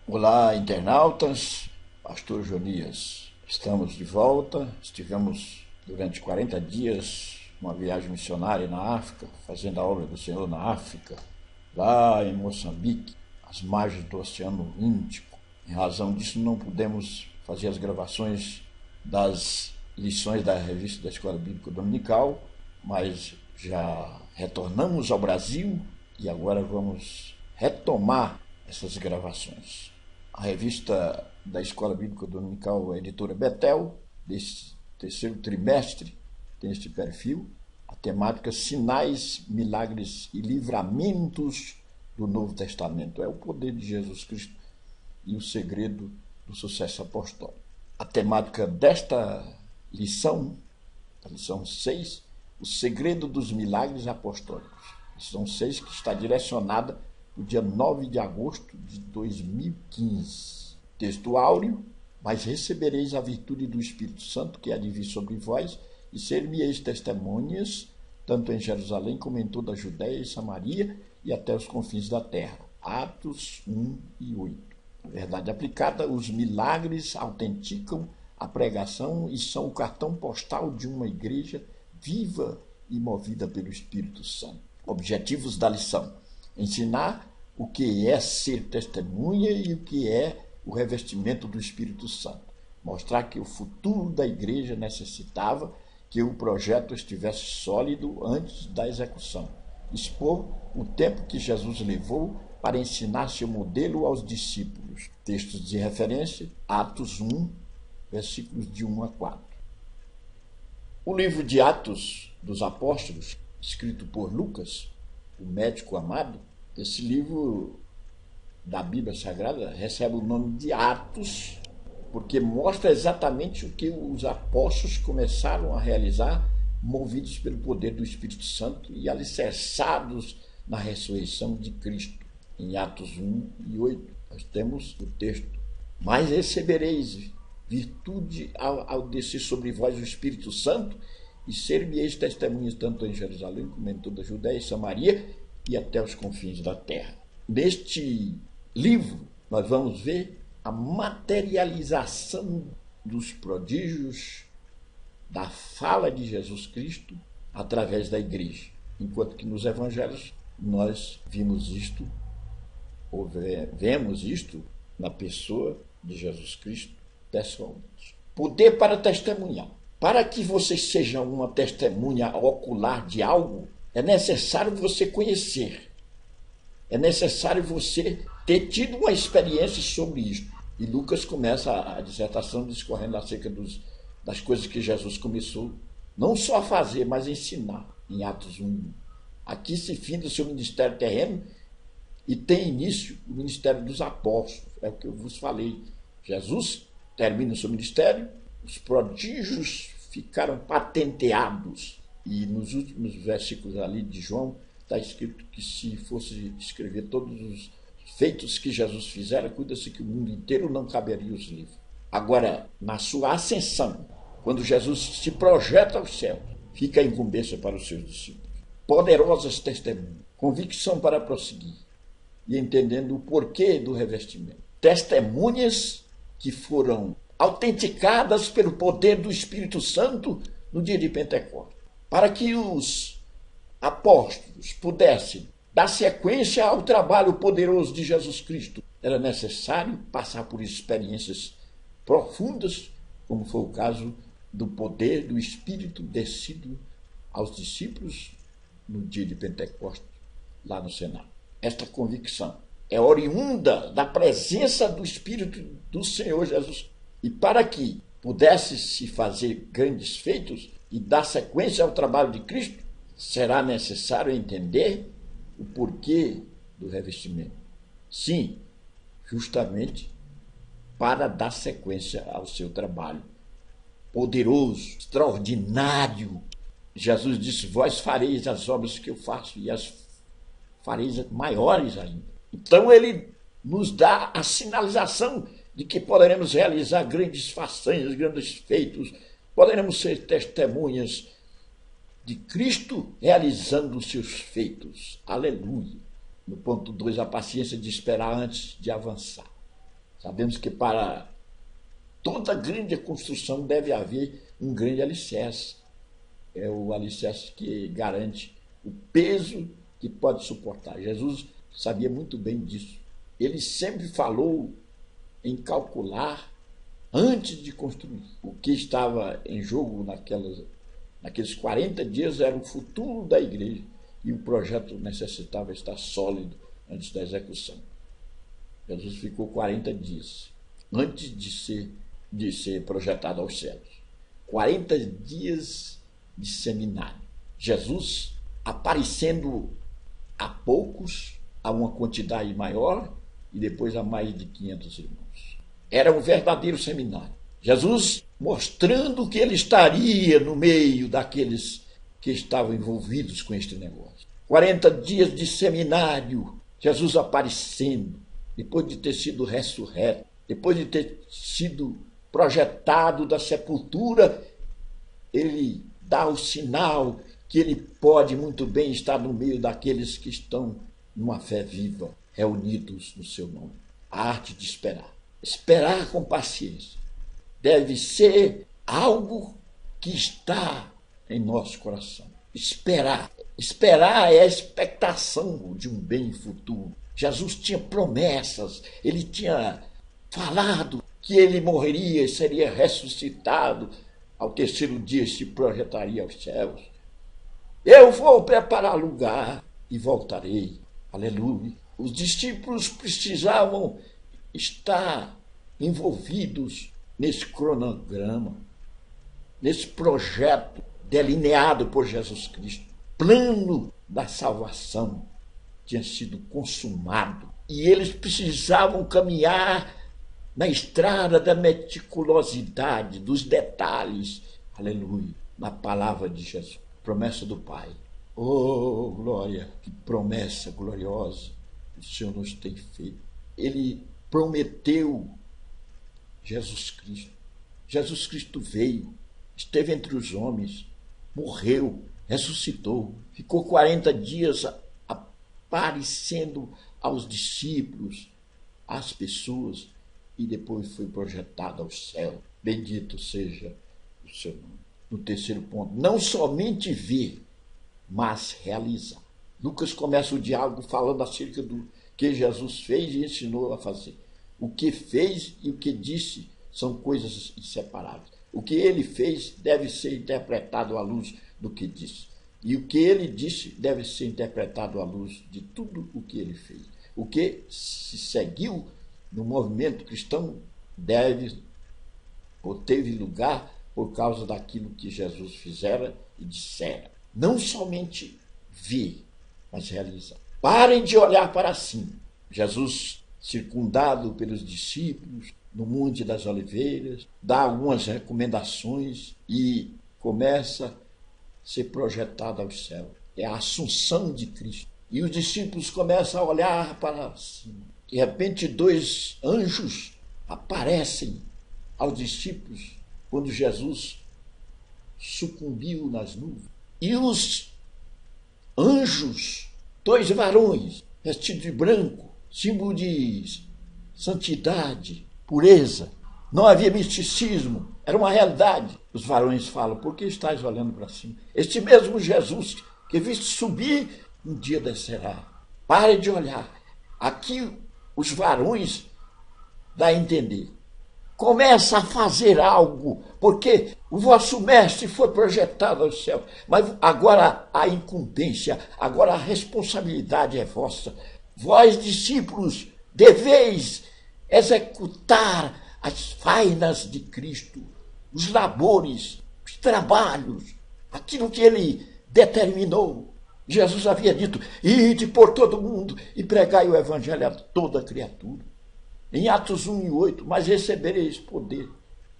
Olá, internautas, Pastor Jonias. Estamos de volta. Estivemos durante 40 dias uma viagem missionária na África, fazendo a obra do Senhor na África, lá em Moçambique, às margens do Oceano Índico. Em razão disso, não pudemos fazer as gravações das lições da revista da Escola Bíblica Dominical, mas já retornamos ao Brasil e agora vamos retomar essas gravações. A revista da Escola Bíblica Dominical, a editora Betel, desse terceiro trimestre, tem este perfil, a temática Sinais, Milagres e Livramentos do Novo Testamento. É o poder de Jesus Cristo e o segredo do sucesso apostólico. A temática desta lição, a lição 6, o segredo dos milagres apostólicos. Lição 6, que está direcionada no dia 9 de agosto de 2015. Texto áureo: mas recebereis a virtude do Espírito Santo, que há de vir sobre vós, e ser-me-eis testemunhas, tanto em Jerusalém como em toda a Judéia e Samaria, e até os confins da terra. Atos 1 e 8. Na verdade aplicada, os milagres autenticam a pregação e são o cartão postal de uma igreja viva e movida pelo Espírito Santo. Objetivos da lição: ensinar o que é ser testemunha e o que é o revestimento do Espírito Santo. Mostrar que o futuro da igreja necessitava que o projeto estivesse sólido antes da execução. Expor o tempo que Jesus levou para ensinar seu modelo aos discípulos. Textos de referência: Atos 1, versículos de 1 a 4. O livro de Atos dos Apóstolos, escrito por Lucas, o médico amado, esse livro da Bíblia Sagrada recebe o nome de Atos, porque mostra exatamente o que os apóstolos começaram a realizar, movidos pelo poder do Espírito Santo e alicerçados na ressurreição de Cristo. Em Atos 1 e 8, nós temos o texto: mas recebereis virtude ao descer sobre vós o Espírito Santo, e ser-me-eis testemunhas tanto em Jerusalém como em toda a Judéia e Samaria e até os confins da terra. Neste livro, nós vamos ver a materialização dos prodígios da fala de Jesus Cristo através da igreja. Enquanto que nos evangelhos nós vemos isto na pessoa de Jesus Cristo pessoalmente. Poder para testemunhar. Para que você seja uma testemunha ocular de algo, é necessário você conhecer. É necessário você ter tido uma experiência sobre isto. E Lucas começa a dissertação discorrendo acerca das coisas que Jesus começou não só a fazer, mas a ensinar, em Atos 1. Aqui se finda o seu ministério terreno e tem início o ministério dos apóstolos. É o que eu vos falei. Jesus termina o seu ministério, os prodígios ficaram patenteados. E nos últimos versículos ali de João, está escrito que se fosse escrever todos os feitos que Jesus fizera, cuida-se que o mundo inteiro não caberia os livros. Agora, na sua ascensão, quando Jesus se projeta aos céus, fica a incumbência para os seus discípulos. Poderosas testemunhas, convicção para prosseguir e entendendo o porquê do revestimento. Testemunhas que foram autenticadas pelo poder do Espírito Santo no dia de Pentecostes, para que os apóstolos pudessem dar sequência ao trabalho poderoso de Jesus Cristo. Era necessário passar por experiências profundas, como foi o caso do poder do Espírito descido aos discípulos no dia de Pentecostes, lá no Senado. Esta convicção é oriunda da presença do Espírito do Senhor Jesus. E para que pudesse se fazer grandes feitos e dar sequência ao trabalho de Cristo, será necessário entender o porquê do revestimento. Sim, justamente para dar sequência ao seu trabalho poderoso, extraordinário. Jesus disse: vós fareis as obras que eu faço e as fareis maiores ainda. Então ele nos dá a sinalização de que poderemos realizar grandes façanhas, grandes feitos, poderemos ser testemunhas de Cristo realizando os seus feitos. Aleluia. No ponto 2, a paciência de esperar antes de avançar. Sabemos que para toda grande construção deve haver um grande alicerce. É o alicerce que garante o peso que pode suportar. Jesus sabia muito bem disso. Ele sempre falou em calcular antes de construir. O que estava em jogo naqueles 40 dias era o futuro da igreja, e o projeto necessitava estar sólido antes da execução. Jesus ficou 40 dias antes de ser projetado aos céus. 40 dias de seminário. Jesus aparecendo a poucos, a uma quantidade maior, e depois a mais de 500 irmãos. Era um verdadeiro seminário. Jesus mostrando que ele estaria no meio daqueles que estavam envolvidos com este negócio. 40 dias de seminário, Jesus aparecendo, depois de ter sido ressurreto, depois de ter sido projetado da sepultura, ele dá o sinal que ele pode muito bem estar no meio daqueles que estão numa fé viva, reunidos no seu nome. A arte de esperar. Esperar com paciência deve ser algo que está em nosso coração. Esperar. Esperar é a expectação de um bem futuro. Jesus tinha promessas, ele tinha falado que ele morreria e seria ressuscitado, ao terceiro dia se projetaria aos céus. Eu vou preparar lugar e voltarei. Aleluia. Os discípulos precisavam estar envolvidos nesse cronograma, nesse projeto delineado por Jesus Cristo. Plano da salvação tinha sido consumado e eles precisavam caminhar na estrada da meticulosidade, dos detalhes, aleluia, na palavra de Jesus, promessa do Pai. Oh, glória, que promessa gloriosa o Senhor nos tem feito. Ele prometeu Jesus Cristo. Jesus Cristo veio, esteve entre os homens, morreu, ressuscitou, ficou 40 dias aparecendo aos discípulos, às pessoas, e depois foi projetado ao céu. Bendito seja o seu nome. No terceiro ponto, não somente ver, mas realizar. Lucas começa o diálogo falando acerca do que Jesus fez e ensinou a fazer. O que fez e o que disse são coisas inseparáveis. O que ele fez deve ser interpretado à luz do que disse. E o que ele disse deve ser interpretado à luz de tudo o que ele fez. O que se seguiu no movimento cristão deve ou teve lugar por causa daquilo que Jesus fizera e dissera. Não somente ver, mas realizar. Parem de olhar para cima. Jesus, circundado pelos discípulos, no Monte das Oliveiras, dá algumas recomendações e começa a ser projetado aos céus. É a assunção de Cristo. E os discípulos começam a olhar para cima. De repente, 2 anjos aparecem aos discípulos quando Jesus sucumbiu nas nuvens. E os anjos, 2 varões, vestidos de branco, símbolo de santidade, pureza. Não havia misticismo, era uma realidade. Os varões falam, por que estás olhando para cima? Este mesmo Jesus que viste subir, um dia descerá. Pare de olhar. Aqui os varões dá a entender. Começa a fazer algo, porque o vosso mestre foi projetado ao céu. Mas agora a incumbência, agora a responsabilidade é vossa. Vós, discípulos, deveis executar as fainas de Cristo, os labores, os trabalhos, aquilo que ele determinou. Jesus havia dito, ide por todo mundo e pregai o evangelho a toda criatura. Em Atos 1:8, mas recebereis poder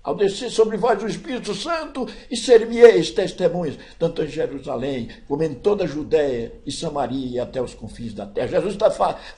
ao descer sobre vós o Espírito Santo e ser-me-eis testemunhas, tanto em Jerusalém, como em toda a Judéia e Samaria e até os confins da terra. Jesus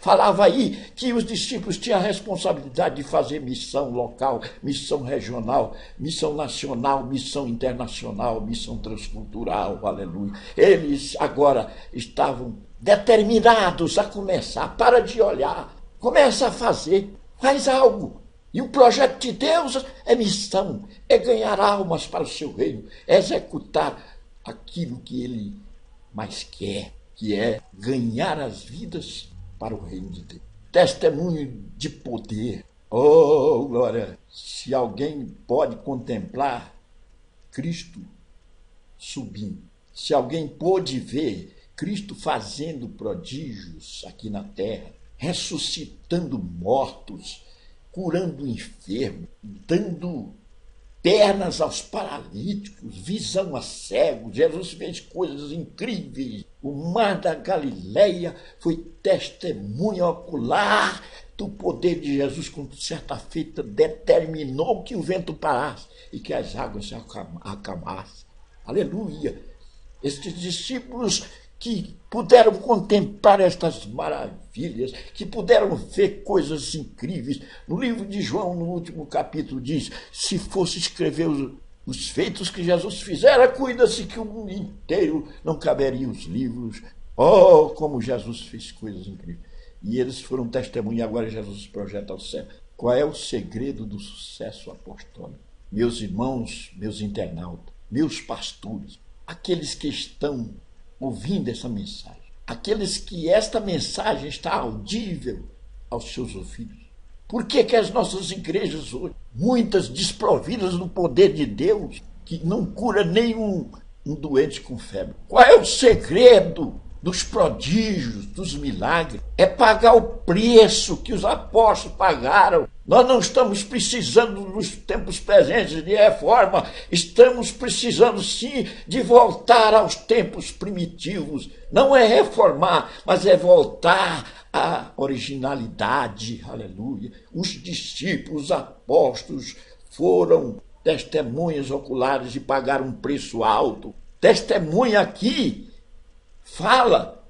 falava aí que os discípulos tinham a responsabilidade de fazer missão local, missão regional, missão nacional, missão internacional, missão transcultural, aleluia. Eles agora estavam determinados a começar. Para de olhar, começa a fazer, faz algo. E o projeto de Deus é missão, é ganhar almas para o seu reino, é executar aquilo que ele mais quer, que é ganhar as vidas para o reino de Deus. Testemunho de poder. Oh, glória! Se alguém pode contemplar Cristo subindo, se alguém pôde ver Cristo fazendo prodígios aqui na terra, ressuscitando mortos, curando enfermos, dando pernas aos paralíticos, visão a cegos. Jesus fez coisas incríveis. O mar da Galileia foi testemunha ocular do poder de Jesus, quando certa feita determinou que o vento parasse e que as águas se acalmassem. Aleluia! Estes discípulos que puderam contemplar estas maravilhas, que puderam ver coisas incríveis. No livro de João, no último capítulo, diz: se fosse escrever os feitos que Jesus fizera, cuida-se que o mundo inteiro não caberia os livros. Oh, como Jesus fez coisas incríveis. E eles foram testemunha, agora Jesus projeta ao céu. Qual é o segredo do sucesso apostólico? Meus irmãos, meus internautas, meus pastores, aqueles que estão ouvindo essa mensagem, aqueles que esta mensagem está audível aos seus ouvidos. Por que as nossas igrejas hoje, muitas desprovidas do poder de Deus, que não cura nenhum doente com febre? Qual é o segredo dos prodígios, dos milagres? É pagar o preço que os apóstolos pagaram. Nós não estamos precisando nos tempos presentes de reforma, estamos precisando sim de voltar aos tempos primitivos. Não é reformar, mas é voltar à originalidade. Aleluia! Os discípulos, os apóstolos foram testemunhas oculares e pagaram um preço alto. Testemunha aqui fala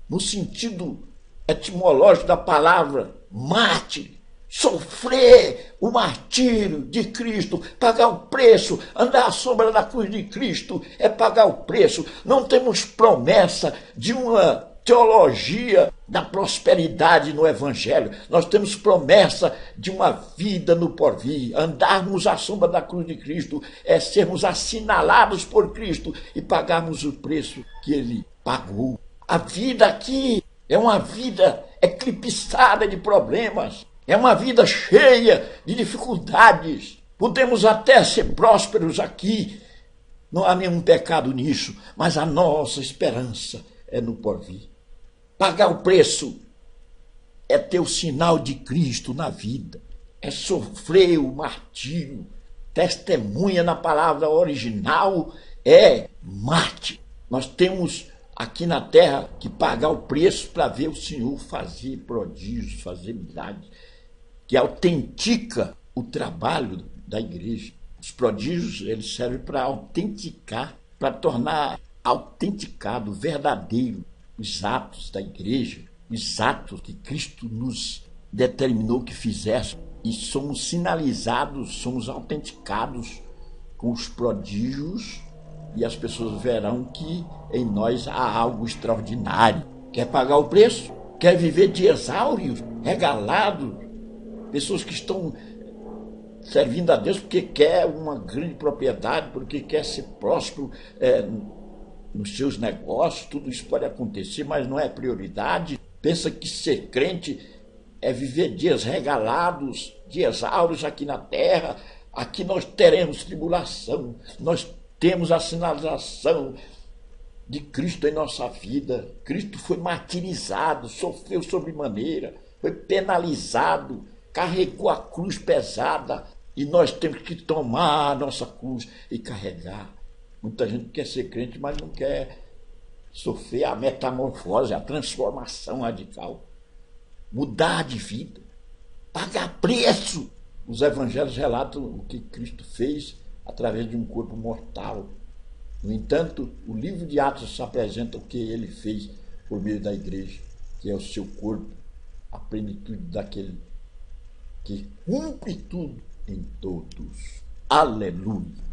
no sentido etimológico da palavra mártir. Sofrer o martírio de Cristo, pagar o preço, andar à sombra da cruz de Cristo é pagar o preço. Não temos promessa de uma teologia da prosperidade no Evangelho. Nós temos promessa de uma vida no porvir. Andarmos à sombra da cruz de Cristo é sermos assinalados por Cristo e pagarmos o preço que ele pagou. A vida aqui é uma vida eclipsada de problemas. É uma vida cheia de dificuldades. Podemos até ser prósperos aqui, não há nenhum pecado nisso, mas a nossa esperança é no porvir. Pagar o preço é ter o sinal de Cristo na vida, é sofrer o martírio. Testemunha na palavra original é mártir. Nós temos aqui na terra que pagar o preço para ver o Senhor fazer prodígios, fazer milagres, que autentica o trabalho da igreja. Os prodígios, eles servem para autenticar, para tornar autenticado, verdadeiro, os atos da igreja, os atos que Cristo nos determinou que fizéssemos. E somos sinalizados, somos autenticados com os prodígios, e as pessoas verão que em nós há algo extraordinário. Quer pagar o preço? Quer viver dias áureos, regalados? Pessoas que estão servindo a Deus porque quer uma grande propriedade, porque quer ser próspero nos seus negócios. Tudo isso pode acontecer, mas não é prioridade. Pensa que ser crente é viver dias regalados, dias áureos aqui na terra. Aqui nós teremos tribulação, nós temos a sinalização de Cristo em nossa vida. Cristo foi martirizado, sofreu sobremaneira, foi penalizado, carregou a cruz pesada, e nós temos que tomar a nossa cruz e carregar. Muita gente quer ser crente, mas não quer sofrer a metamorfose, a transformação radical, mudar de vida, pagar preço. Os evangelhos relatam o que Cristo fez através de um corpo mortal. No entanto, o livro de Atos apresenta o que ele fez por meio da igreja, que é o seu corpo, a plenitude daquele que cumpre tudo em todos. Aleluia!